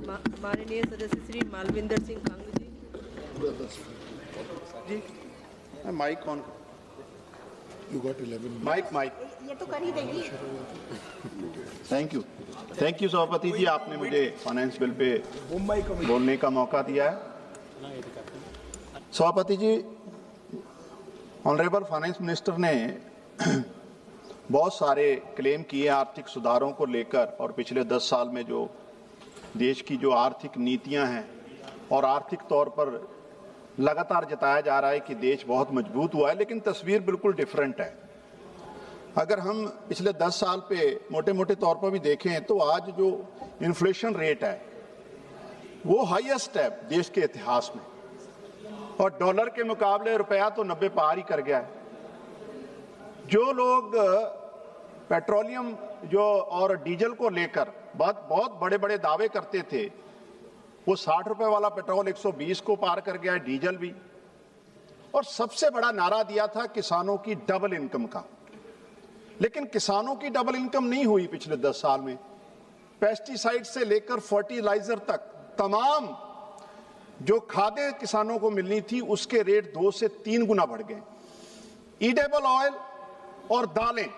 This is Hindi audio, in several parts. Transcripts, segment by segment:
माननीय सदस्य Shri Malvinder Singh Kang ji. Mic on. You got 11. Mic ये तो कर ही देंगी। थैंक यू सभापति जी, आपने मुझे फाइनेंस बिल पे बोलने का मौका दिया है। सभापति जी, ऑनरेबल फाइनेंस मिनिस्टर ने बहुत सारे क्लेम किए आर्थिक सुधारों को लेकर, और पिछले 10 साल में जो देश की जो आर्थिक नीतियां हैं और आर्थिक तौर पर लगातार जताया जा रहा है कि देश बहुत मजबूत हुआ है, लेकिन तस्वीर बिल्कुल डिफरेंट है। अगर हम पिछले 10 साल पे मोटे मोटे तौर पर भी देखें तो आज जो इन्फ्लेशन रेट है वो हाईएस्ट है देश के इतिहास में, और डॉलर के मुकाबले रुपया तो 90 पार ही कर गया है। जो लोग पेट्रोलियम जो और डीजल को लेकर बहुत बड़े बड़े दावे करते थे, वो 60 रुपए वाला पेट्रोल 120 को पार कर गया है, डीजल भी। और सबसे बड़ा नारा दिया था किसानों की डबल इनकम का, लेकिन किसानों की डबल इनकम नहीं हुई पिछले 10 साल में। पेस्टिसाइड से लेकर फर्टिलाइजर तक तमाम जो खादें किसानों को मिलनी थी उसके रेट 2 से 3 गुना बढ़ गए। ईडेबल ऑयल और दालें,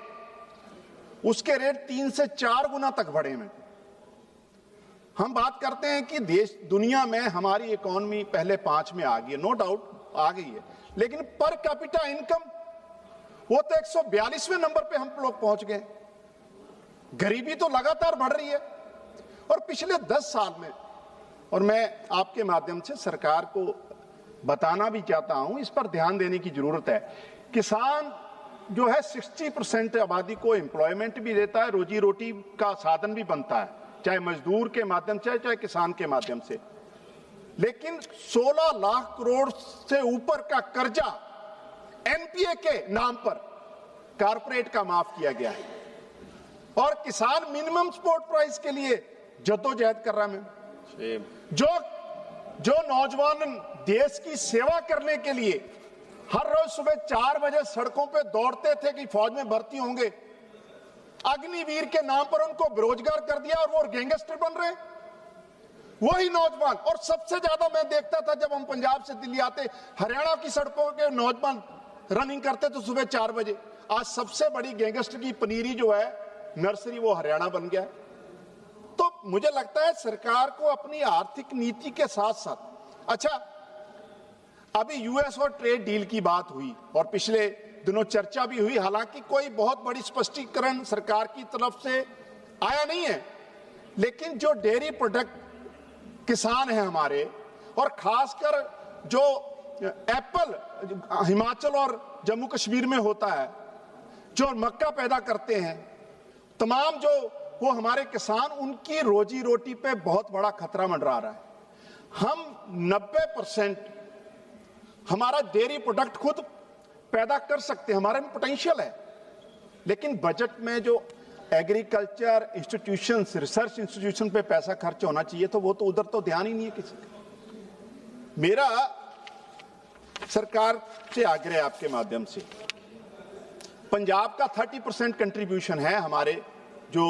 उसके रेट 3 से 4 गुना तक बढ़े हैं। हम बात करते हैं कि दुनिया में हमारी इकोनॉमी पहले 5 में आ गई है, नो डाउट आ गई है, लेकिन पर कैपिटा इनकम वो तो 142वें नंबर पे हम लोग पहुंच गए। गरीबी तो लगातार बढ़ रही है। और पिछले 10 साल में, और मैं आपके माध्यम से सरकार को बताना भी चाहता हूं, इस पर ध्यान देने की जरूरत है। किसान जो है 60% आबादी को एम्प्लॉयमेंट भी देता है, रोजी रोटी का साधन भी बनता है, चाहे मजदूर के माध्यम से चाहे किसान के माध्यम से। लेकिन 16 लाख करोड़ से ऊपर का कर्जा एनपीए के नाम पर कारपोरेट का माफ किया गया है, और किसान मिनिमम सपोर्ट प्राइस के लिए जद्दोजहद कर रहा है। जो नौजवान देश की सेवा करने के लिए हर रोज सुबह 4 बजे सड़कों पे दौड़ते थे कि फौज में भर्ती होंगे, अग्निवीर के नाम पर उनको बेरोजगार कर दिया और वो गैंगस्टर बन रहे हैं वही नौजवान। और सबसे ज्यादा मैं देखता था जब हम पंजाब से दिल्ली आते, हरियाणा की सड़कों के नौजवान रनिंग करते तो सुबह 4 बजे। आज सबसे बड़ी गैंगस्टर की पनीरी जो है नर्सरी, वो हरियाणा बन गया है। तो मुझे लगता है सरकार को अपनी आर्थिक नीति के साथ साथ, अच्छा अभी यूएस और ट्रेड डील की बात हुई और पिछले दिनों चर्चा भी हुई, हालांकि कोई बहुत बड़ी स्पष्टीकरण सरकार की तरफ से आया नहीं है, लेकिन जो डेयरी प्रोडक्ट किसान हैं हमारे, और खासकर जो एप्पल हिमाचल और जम्मू कश्मीर में होता है, जो मक्का पैदा करते हैं, तमाम जो वो हमारे किसान, उनकी रोजी रोटी पे बहुत बड़ा खतरा मंडरा रहा है। हम 90% हमारा डेयरी प्रोडक्ट खुद पैदा कर सकते हैं, हमारे में पोटेंशियल है, लेकिन बजट में जो एग्रीकल्चर इंस्टीट्यूशंस, रिसर्च इंस्टीट्यूशन पे पैसा खर्च होना चाहिए तो वो तो उधर तो ध्यान ही नहीं है किसी का। मेरा सरकार से आग्रह आपके माध्यम से, पंजाब का 30% कंट्रीब्यूशन है हमारे जो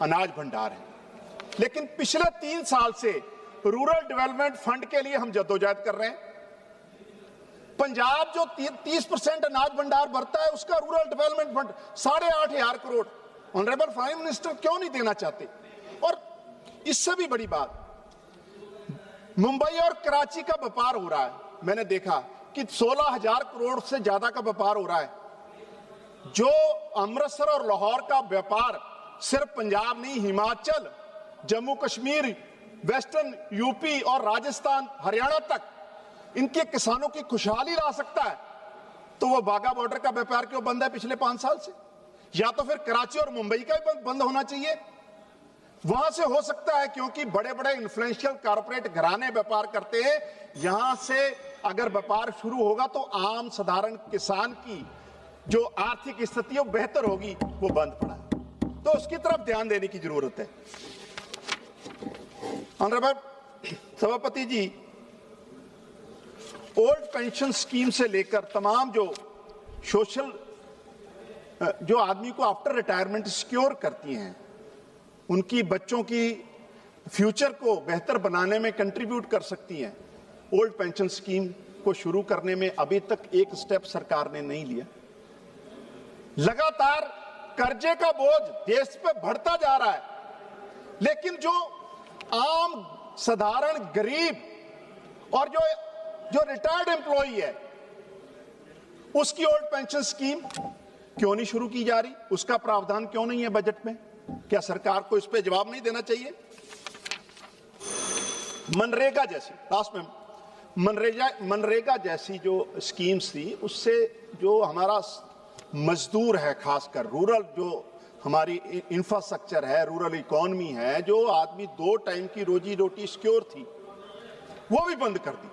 अनाज भंडार है, लेकिन पिछले 3 साल से रूरल डेवलपमेंट फंड के लिए हम जद्दोजहद कर रहे हैं। पंजाब जो 30% अनाज भंडार भरता है, उसका rural development fund 8,500 crore honourable finance minister क्यों नहीं देना चाहते। और इससे भी बड़ी बात, मुंबई और कराची का व्यापार हो रहा है, मैंने देखा कि 16,000 करोड़ से ज्यादा का व्यापार हो रहा है। जो अमृतसर और लाहौर का व्यापार सिर्फ पंजाब नहीं, हिमाचल, जम्मू कश्मीर, वेस्टर्न यूपी और राजस्थान, हरियाणा तक इनके किसानों की खुशहाली ला सकता है, तो वो बाघा बॉर्डर का व्यापार क्यों बंद है पिछले 5 साल से? या तो फिर कराची और मुंबई का भी बंद होना चाहिए। वहां से हो सकता है, क्योंकि बड़े बड़े इन्फ्लुएंशियल कारपोरेट घराने व्यापार करते हैं। यहां से अगर व्यापार शुरू होगा तो आम साधारण किसान की जो आर्थिक स्थिति है बेहतर होगी, वो बंद पड़ा है, तो उसकी तरफ ध्यान देने की जरूरत है। ऑनरेबल सभापति जी, ओल्ड पेंशन स्कीम से लेकर तमाम जो सोशल जो आदमी को आफ्टर रिटायरमेंट सिक्योर करती हैं, उनकी बच्चों की फ्यूचर को बेहतर बनाने में कंट्रीब्यूट कर सकती हैं। ओल्ड पेंशन स्कीम को शुरू करने में अभी तक एक स्टेप सरकार ने नहीं लिया। लगातार कर्जे का बोझ देश पे बढ़ता जा रहा है, लेकिन जो आम साधारण गरीब और जो रिटायर्ड एम्प्लॉई है उसकी ओल्ड पेंशन स्कीम क्यों नहीं शुरू की जा रही, उसका प्रावधान क्यों नहीं है बजट में? क्या सरकार को इस पे जवाब नहीं देना चाहिए? मनरेगा जैसी, लास्ट में मनरेगा जैसी जो स्कीम्स थी, उससे जो हमारा मजदूर है, खासकर रूरल जो हमारी इंफ्रास्ट्रक्चर है, रूरल इकोनॉमी है, जो आदमी 2 टाइम की रोजी रोटी सिक्योर थी, वो भी बंद कर दी।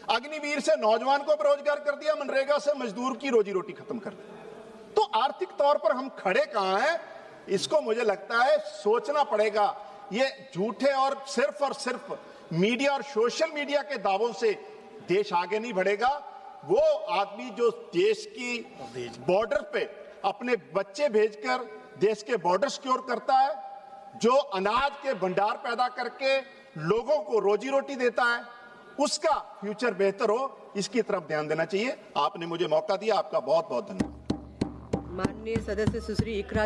अग्निवीर से नौजवान को बेरोजगार कर दिया, मनरेगा से मजदूर की रोजी रोटी खत्म कर दी। तो आर्थिक तौर पर हम खड़े कहां हैं, इसको मुझे लगता है सोचना पड़ेगा। ये झूठे और सिर्फ मीडिया और सोशल मीडिया के दावों से देश आगे नहीं बढ़ेगा। वो आदमी जो देश की बॉर्डर पे अपने बच्चे भेजकर देश के बॉर्डर सिक्योर करता है, जो अनाज के भंडार पैदा करके लोगों को रोजी रोटी देता है, उसका फ्यूचर बेहतर हो, इसकी तरफ ध्यान देना चाहिए। आपने मुझे मौका दिया, आपका बहुत बहुत धन्यवाद। माननीय सदस्य सुश्री इकरा